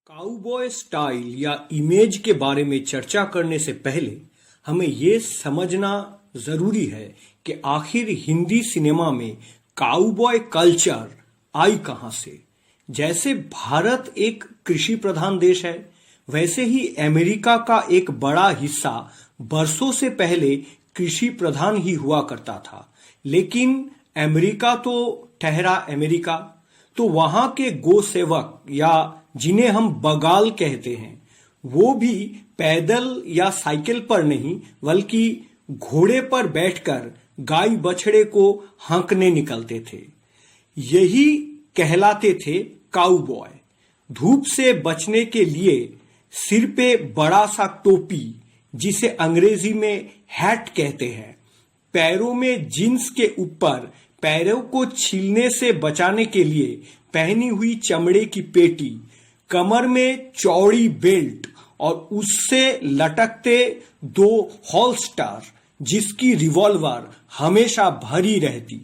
Cowboy style या image के बारे में चर्चा करने से पहले हमें यह समझना जरूरी है कि आखिर हिंदी सिनेमा में काउबॉय कल्चर आई कहां से। जैसे भारत एक कृषि प्रधान देश है, वैसे ही अमेरिका का एक बड़ा हिस्सा बरसों से पहले कृषि प्रधान ही हुआ करता था। लेकिन अमेरिका तो ठहरा अमेरिका, तो वहां के गो सेवक या जिन्हें हम बगाल कहते हैं, वो भी पैदल या साइकिल पर नहीं बल्कि घोड़े पर बैठकर गाय बछड़े को हाँकने निकलते थे। यही कहलाते थे काउबॉय। धूप से बचने के लिए सिर पे बड़ा सा टोपी, जिसे अंग्रेजी में हैट कहते हैं, पैरों में जींस के ऊपर पैरों को छीलने से बचाने के लिए पहनी हुई चमड़े की पेटी, कमर में चौड़ी बेल्ट और उससे लटकते 2 हॉलस्टर, जिसकी रिवॉल्वर हमेशा भरी रहती।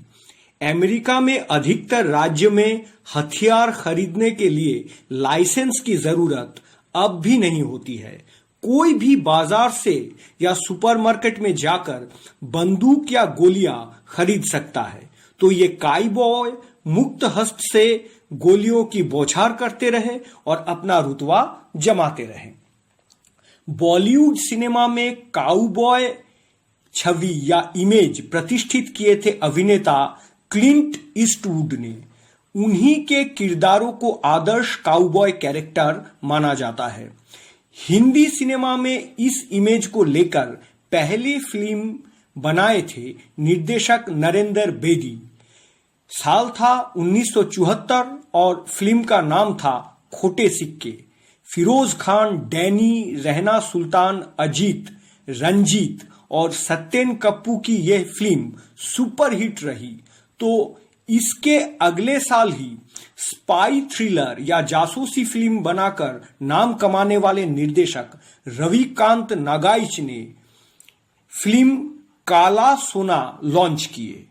अमेरिका में अधिकतर राज्य में हथियार खरीदने के लिए लाइसेंस की जरूरत अब भी नहीं होती है। कोई भी बाजार से या सुपरमार्केट में जाकर बंदूक या गोलियां खरीद सकता है। तो ये काउबॉय मुक्त हस्त से गोलियों की बौछार करते रहे और अपना रुतबा जमाते रहे। बॉलीवुड सिनेमा में काउबॉय छवि या इमेज प्रतिष्ठित किए थे अभिनेता क्लिंट ईस्टवुड ने। उन्हीं के किरदारों को आदर्श काउबॉय कैरेक्टर माना जाता है। हिंदी सिनेमा में इस इमेज को लेकर पहली फिल्म बनाए थे निर्देशक नरेंद्र बेदी। साल था 1974 और फिल्म का नाम था खोटे सिक्के। फिरोज खान, डैनी, रहना सुल्तान, अजीत, रंजीत और सत्येन कप्पू की यह फिल्म सुपरहिट रही। तो इसके अगले साल ही स्पाई थ्रिलर या जासूसी फिल्म बनाकर नाम कमाने वाले निर्देशक रविकांत नागाइच ने फिल्म काला सोना लॉन्च किए।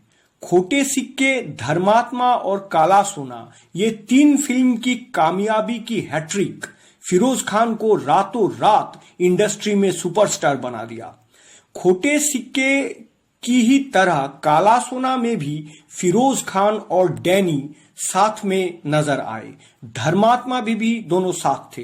खोटे सिक्के, धर्मात्मा और काला सोना, ये 3 फिल्म की कामयाबी की हैट्रिक फिरोज खान को रातों रात इंडस्ट्री में सुपरस्टार बना दिया। खोटे सिक्के की ही तरह काला सोना में भी फिरोज खान और डैनी साथ में नजर आए। धर्मात्मा भी दोनों साथ थे।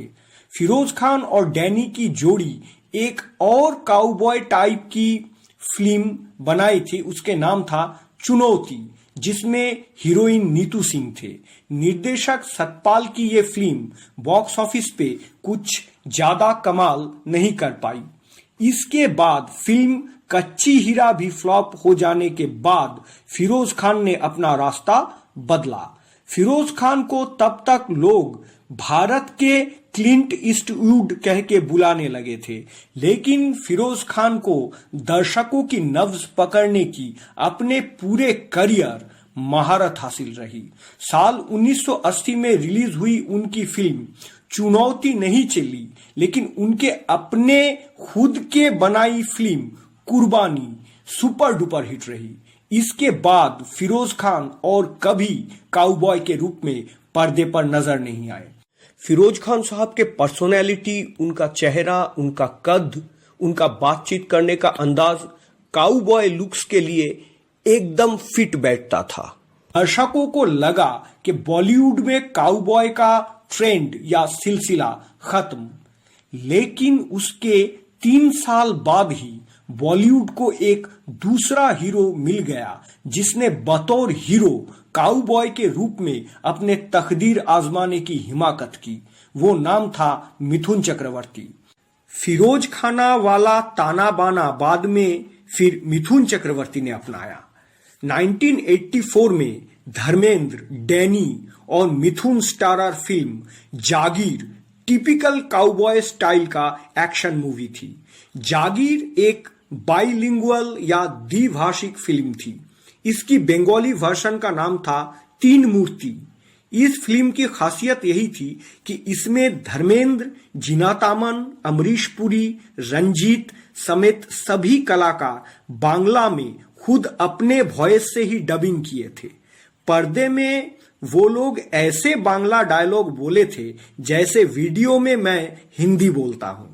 फिरोज खान और डैनी की जोड़ी एक और काउबॉय टाइप की फिल्म बनाई थी, उसके नाम था चुनौती, जिसमें हीरोइन नीतू सिंह थे। निर्देशक सतपाल की यह फिल्म बॉक्स ऑफिस पे कुछ ज्यादा कमाल नहीं कर पाई। इसके बाद फिल्म कच्ची हीरा भी फ्लॉप हो जाने के बाद फिरोज खान ने अपना रास्ता बदला। फिरोज खान को तब तक लोग भारत के क्लिंट ईस्टवुड कह के बुलाने लगे थे, लेकिन फिरोज खान को दर्शकों की नब्ज पकड़ने की अपने पूरे करियर महारत हासिल रही। साल 1980 में रिलीज हुई उनकी फिल्म चुनौती नहीं चली, लेकिन उनके अपने खुद के बनाई फिल्म कुर्बानी सुपर डुपर हिट रही। इसके बाद फिरोज खान और कभी काउबॉय के रूप में पर्दे पर नजर नहीं आए। फिरोज खान साहब के पर्सोनैलिटी, उनका चेहरा, उनका कद, उनका बातचीत करने का अंदाज काउबॉय लुक्स के लिए एकदम फिट बैठता था। दर्शकों को लगा कि बॉलीवुड में काउबॉय का ट्रेंड या सिलसिला खत्म, लेकिन उसके 3 साल बाद ही बॉलीवुड को एक दूसरा हीरो मिल गया, जिसने बतौर हीरो काउबॉय के रूप में अपने तकदीर आजमाने की हिमाकत की। वो नाम था मिथुन चक्रवर्ती। फिरोज खाना वाला ताना बाना बाद में फिर मिथुन चक्रवर्ती ने अपनाया। 1984 में धर्मेंद्र, डैनी और मिथुन स्टारर फिल्म जागीर टिपिकल काउबॉय स्टाइल का एक्शन मूवी थी। जागीर एक बाइलिंगुअल या द्विभाषिक फिल्म थी। इसकी बंगाली वर्जन का नाम था तीन मूर्ति। इस फिल्म की खासियत यही थी कि इसमें धर्मेंद्र, जीनात अमन, अमरीश पुरी, रंजीत, समेत सभी कलाकार बांग्ला में खुद अपने वॉइस से ही डबिंग किए थे। पर्दे में वो लोग ऐसे बांग्ला डायलॉग बोले थे जैसे वीडियो में मैं हिंदी बोलता हूं।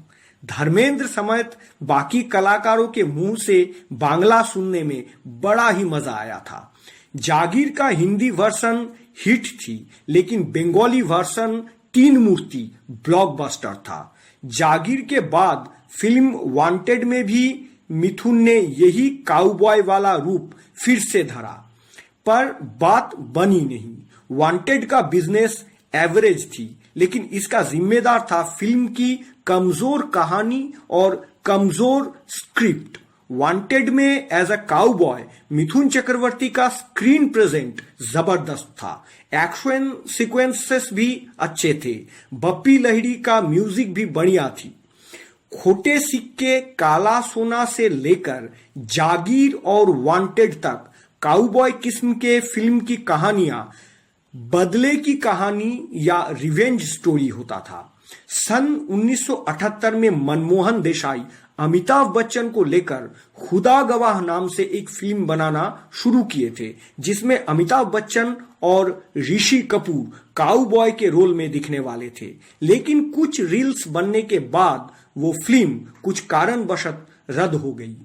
धर्मेंद्र समेत बाकी कलाकारों के मुंह से बांग्ला सुनने में बड़ा ही मजा आया था। जागीर का हिंदी वर्जन हिट थी, लेकिन बंगाली वर्जन तीन मूर्ति ब्लॉकबस्टर था। जागीर के बाद फिल्म वांटेड में भी मिथुन ने यही काउबॉय वाला रूप फिर से धरा, पर बात बनी नहीं। वांटेड का बिजनेस एवरेज थी, लेकिन इसका जिम्मेदार था फिल्म की कमजोर कहानी और कमजोर स्क्रिप्ट। वांटेड में as a cowboy Mithun Chakraborty का स्क्रीन प्रेजेंट जबरदस्त था। एक्शन सीक्वेंसेस भी अच्छे थे। बप्पी लहिड़ी का म्यूजिक भी बढ़िया थी। खोटे सिक्के, काला सोना से लेकर जागीर और वांटेड तक काउबॉय किस्म के फिल्म की कहानियां बदले की कहानी या रिवेंज स्टोरी होता था। सन 1978 में मनमोहन देसाई अमिताभ बच्चन को लेकर खुदा गवाह नाम से एक फिल्म बनाना शुरू किए थे, जिसमें अमिताभ बच्चन और ऋषि कपूर काउबॉय के रोल में दिखने वाले थे। लेकिन कुछ रील्स बनने के बाद वो फिल्म कुछ कारणवशत रद्द हो गई।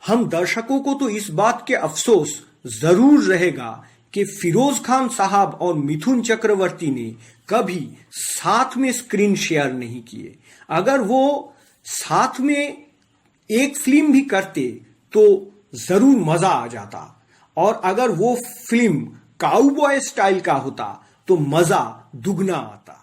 हम दर्शकों को तो इस बात के अफसोस जरूर रहेगा कि फिरोज खान साहब और मिथुन चक्रवर्ती ने कभी साथ में स्क्रीन शेयर नहीं किए। अगर वो साथ में एक फिल्म भी करते तो जरूर मजा आ जाता, और अगर वो फिल्म काउबॉय स्टाइल का होता तो मजा दुगना आता।